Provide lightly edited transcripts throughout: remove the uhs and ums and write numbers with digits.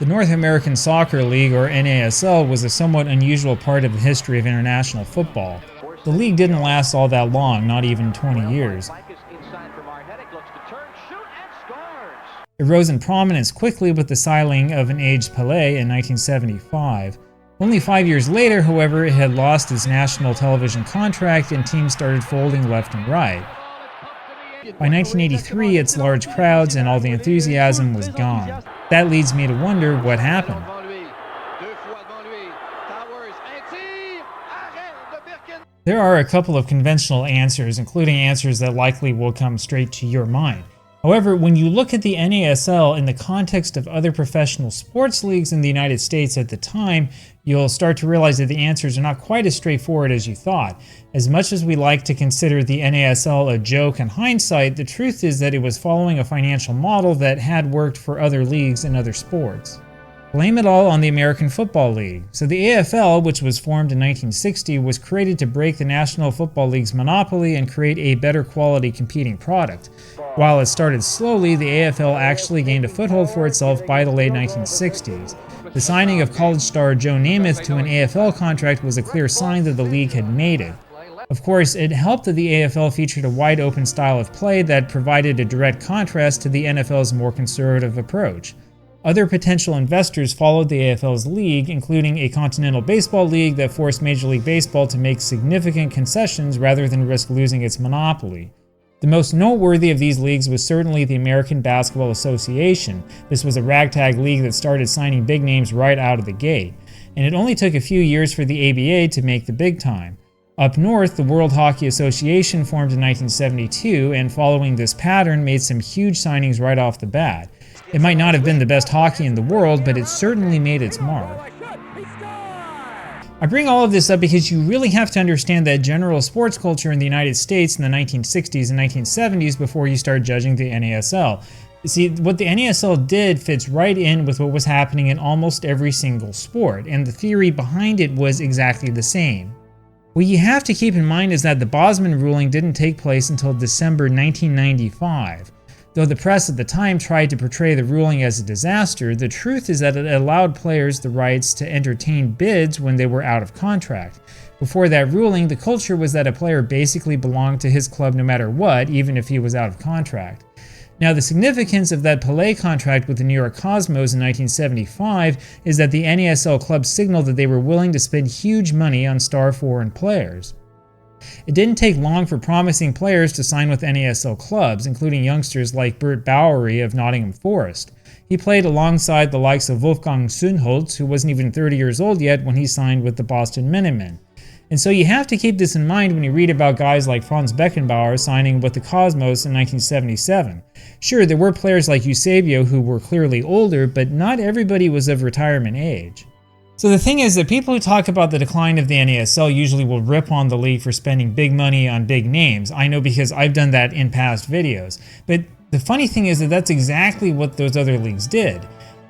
The North American Soccer League, or NASL, was a somewhat unusual part of the history of international football. The league didn't last all that long, not even 20 years. It rose in prominence quickly with the signing of an aged Pelé in 1975. Only 5 years later, however, it had lost its national television contract and teams started folding left and right. By 1983, its large crowds and all the enthusiasm was gone. That leads me to wonder what happened. There are a couple of conventional answers, including answers that likely will come straight to your mind. However, when you look at the NASL in the context of other professional sports leagues in the United States at the time, you'll start to realize that the answers are not quite as straightforward as you thought. As much as we like to consider the NASL a joke in hindsight, the truth is that it was following a financial model that had worked for other leagues in other sports. Blame it all on the American Football League. So the AFL, which was formed in 1960, was created to break the National Football League's monopoly and create a better quality competing product. While it started slowly, the AFL actually gained a foothold for itself by the late 1960s. The signing of college star Joe Namath to an AFL contract was a clear sign that the league had made it. Of course, it helped that the AFL featured a wide open style of play that provided a direct contrast to the NFL's more conservative approach. Other potential investors followed the AFL's league, including a Continental Baseball League that forced Major League Baseball to make significant concessions rather than risk losing its monopoly. The most noteworthy of these leagues was certainly the American Basketball Association. This was a ragtag league that started signing big names right out of the gate, and it only took a few years for the ABA to make the big time. Up north, the World Hockey Association formed in 1972, and following this pattern made some huge signings right off the bat. It might not have been the best hockey in the world, but it certainly made its mark. I bring all of this up because you really have to understand that general sports culture in the United States in the 1960s and 1970s before you start judging the NASL. See, what the NASL did fits right in with what was happening in almost every single sport, and the theory behind it was exactly the same. What you have to keep in mind is that the Bosman ruling didn't take place until December 1995. Though the press at the time tried to portray the ruling as a disaster, the truth is that it allowed players the rights to entertain bids when they were out of contract. Before that ruling, the culture was that a player basically belonged to his club no matter what, even if he was out of contract. Now, the significance of that Pelé contract with the New York Cosmos in 1975 is that the NASL club signaled that they were willing to spend huge money on star foreign players. It didn't take long for promising players to sign with NASL clubs, including youngsters like Bert Bowery of Nottingham Forest. He played alongside the likes of Wolfgang Sundholz, who wasn't even 30 years old yet when he signed with the Boston Minutemen. And so you have to keep this in mind when you read about guys like Franz Beckenbauer signing with the Cosmos in 1977. Sure, there were players like Eusebio who were clearly older, but not everybody was of retirement age. So the thing is that people who talk about the decline of the NASL usually will rip on the league for spending big money on big names. I know because I've done that in past videos. But the funny thing is that that's exactly what those other leagues did.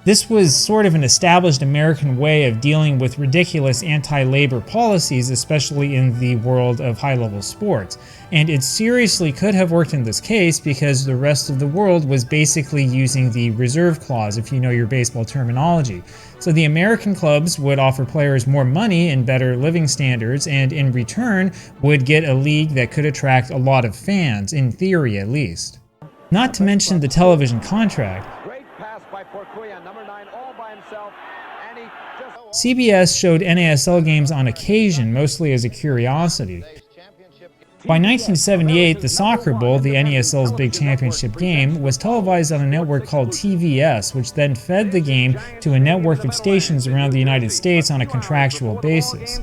This was sort of an established American way of dealing with ridiculous anti-labor policies, especially in the world of high-level sports. And it seriously could have worked in this case because the rest of the world was basically using the reserve clause, if you know your baseball terminology. So the American clubs would offer players more money and better living standards, and in return would get a league that could attract a lot of fans, in theory at least. Not to mention the television contract. CBS showed NASL games on occasion, mostly as a curiosity. By 1978, the Soccer Bowl, the NASL's big championship game, was televised on a network called TVS, which then fed the game to a network of stations around the United States on a contractual basis.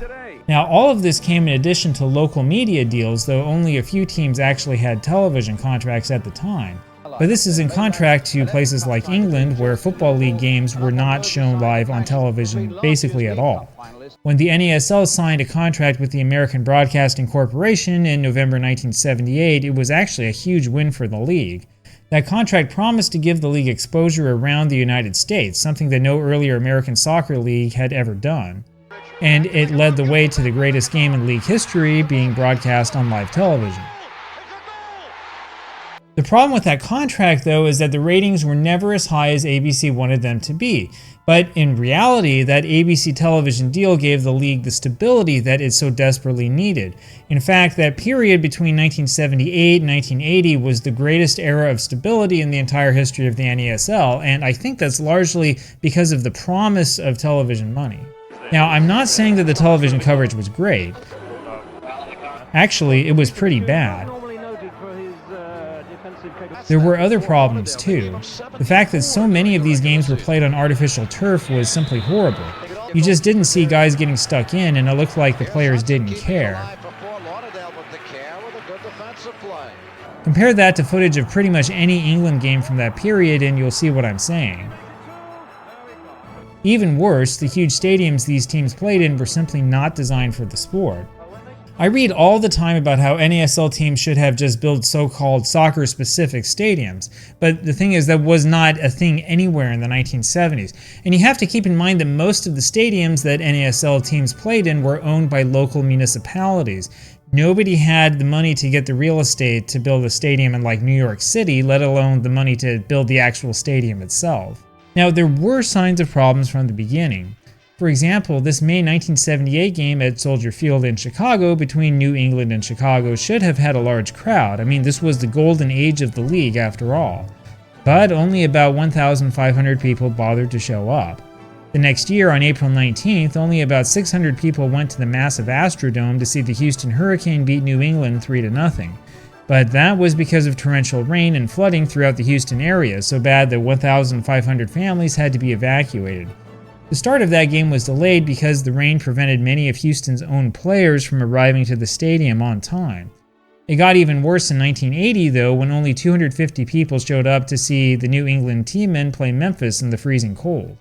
Now, all of this came in addition to local media deals, though only a few teams actually had television contracts at the time. But this is in contrast to places like England, where Football League games were not shown live on television basically at all. When the NASL signed a contract with the American Broadcasting Corporation in November 1978, it was actually a huge win for the league. That contract promised to give the league exposure around the United States, something that no earlier American soccer league had ever done. And it led the way to the greatest game in league history being broadcast on live television. The problem with that contract, though, is that the ratings were never as high as ABC wanted them to be. But in reality, that ABC television deal gave the league the stability that it so desperately needed. In fact, that period between 1978 and 1980 was the greatest era of stability in the entire history of the NASL, and I think that's largely because of the promise of television money. Now, I'm not saying that the television coverage was great. Actually, it was pretty bad. There were other problems too. The fact that so many of these games were played on artificial turf was simply horrible. You just didn't see guys getting stuck in, and it looked like the players didn't care. Compare that to footage of pretty much any England game from that period and you'll see what I'm saying. Even worse, the huge stadiums these teams played in were simply not designed for the sport. I read all the time about how NASL teams should have just built so-called soccer-specific stadiums, but the thing is that was not a thing anywhere in the 1970s. And you have to keep in mind that most of the stadiums that NASL teams played in were owned by local municipalities. Nobody had the money to get the real estate to build a stadium in like New York City, let alone the money to build the actual stadium itself. Now, there were signs of problems from the beginning. For example, this May 1978 game at Soldier Field in Chicago between New England and Chicago should have had a large crowd. I mean, this was the golden age of the league after all. But only about 1,500 people bothered to show up. The next year, on April 19th, only about 600 people went to the massive Astrodome to see the Houston Hurricane beat New England 3-0. But that was because of torrential rain and flooding throughout the Houston area, so bad that 1,500 families had to be evacuated. The start of that game was delayed because the rain prevented many of Houston's own players from arriving to the stadium on time. It got even worse in 1980, though, when only 250 people showed up to see the New England team play Memphis in the freezing cold.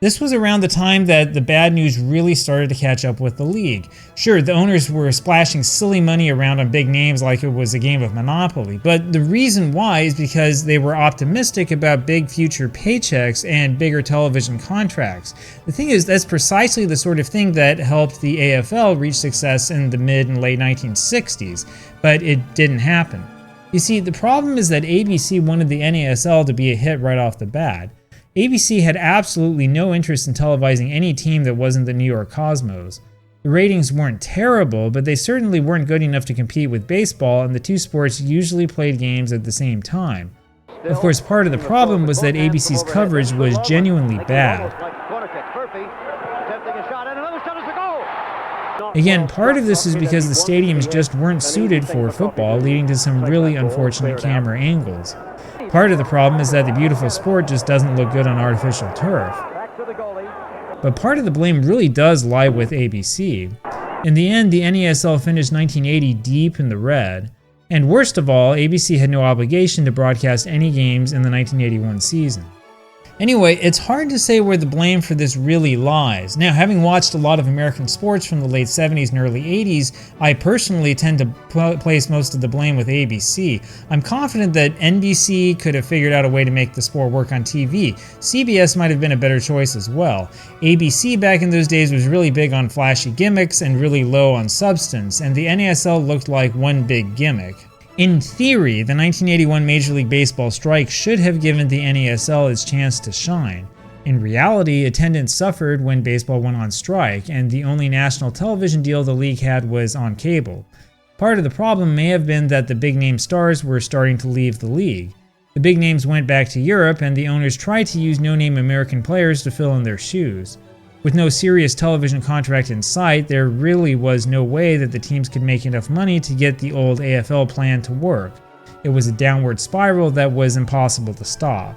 This was around the time that the bad news really started to catch up with the league. Sure, the owners were splashing silly money around on big names like it was a game of Monopoly, but the reason why is because they were optimistic about big future paychecks and bigger television contracts. The thing is, that's precisely the sort of thing that helped the AFL reach success in the mid and late 1960s, but it didn't happen. You see, the problem is that ABC wanted the NASL to be a hit right off the bat. ABC had absolutely no interest in televising any team that wasn't the New York Cosmos. The ratings weren't terrible, but they certainly weren't good enough to compete with baseball, and the two sports usually played games at the same time. Of course, part of the problem was that ABC's coverage was genuinely bad. Again, part of this is because the stadiums just weren't suited for football, leading to some really unfortunate camera angles. Part of the problem is that the beautiful sport just doesn't look good on artificial turf. But part of the blame really does lie with ABC. In the end, the NASL finished 1980 deep in the red. And worst of all, ABC had no obligation to broadcast any games in the 1981 season. Anyway, it's hard to say where the blame for this really lies. Now, having watched a lot of American sports from the late 70s and early 80s, I personally tend to place most of the blame with ABC. I'm confident that NBC could have figured out a way to make the sport work on TV. CBS might have been a better choice as well. ABC back in those days was really big on flashy gimmicks and really low on substance, and the NASL looked like one big gimmick. In theory, the 1981 Major League Baseball strike should have given the NASL its chance to shine. In reality, attendance suffered when baseball went on strike, and the only national television deal the league had was on cable. Part of the problem may have been that the big-name stars were starting to leave the league. The big names went back to Europe, and the owners tried to use no-name American players to fill in their shoes. With no serious television contract in sight, there really was no way that the teams could make enough money to get the old AFL plan to work. It was a downward spiral that was impossible to stop.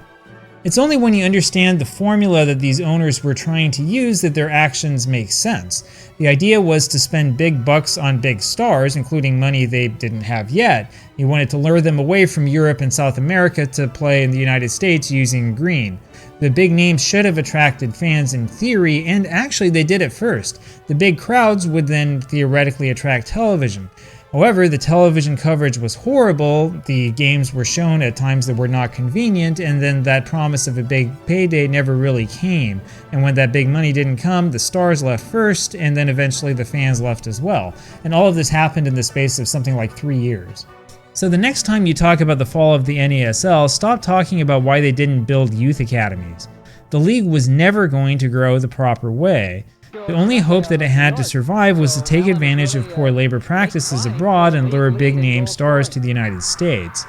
It's only when you understand the formula that these owners were trying to use that their actions make sense. The idea was to spend big bucks on big stars, including money they didn't have yet. You wanted to lure them away from Europe and South America to play in the United States using green. The big names should have attracted fans in theory, and actually they did at first. The big crowds would then theoretically attract television. However, the television coverage was horrible, the games were shown at times that were not convenient, and then that promise of a big payday never really came. And when that big money didn't come, the stars left first, and then eventually the fans left as well. And all of this happened in the space of something like 3 years. So the next time you talk about the fall of the NASL, stop talking about why they didn't build youth academies. The league was never going to grow the proper way. The only hope that it had to survive was to take advantage of poor labor practices abroad and lure big-name stars to the United States.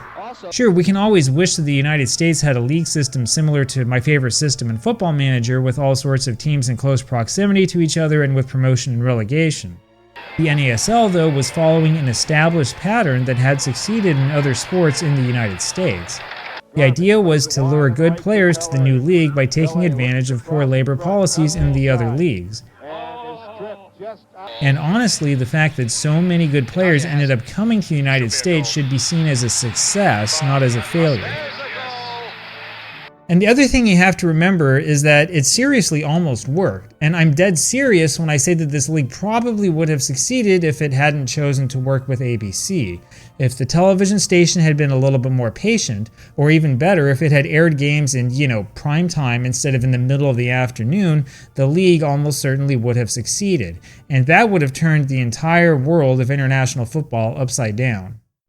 Sure, we can always wish that the United States had a league system similar to my favorite system in Football Manager, with all sorts of teams in close proximity to each other and with promotion and relegation. The NASL, though, was following an established pattern that had succeeded in other sports in the United States. The idea was to lure good players to the new league by taking advantage of poor labor policies in the other leagues. And honestly, the fact that so many good players ended up coming to the United States should be seen as a success, not as a failure. And the other thing you have to remember is that it seriously almost worked. And I'm dead serious when I say that this league probably would have succeeded if it hadn't chosen to work with ABC. If the television station had been a little bit more patient, or even better, if it had aired games in, prime time instead of in the middle of the afternoon, the league almost certainly would have succeeded. And that would have turned the entire world of international football upside down.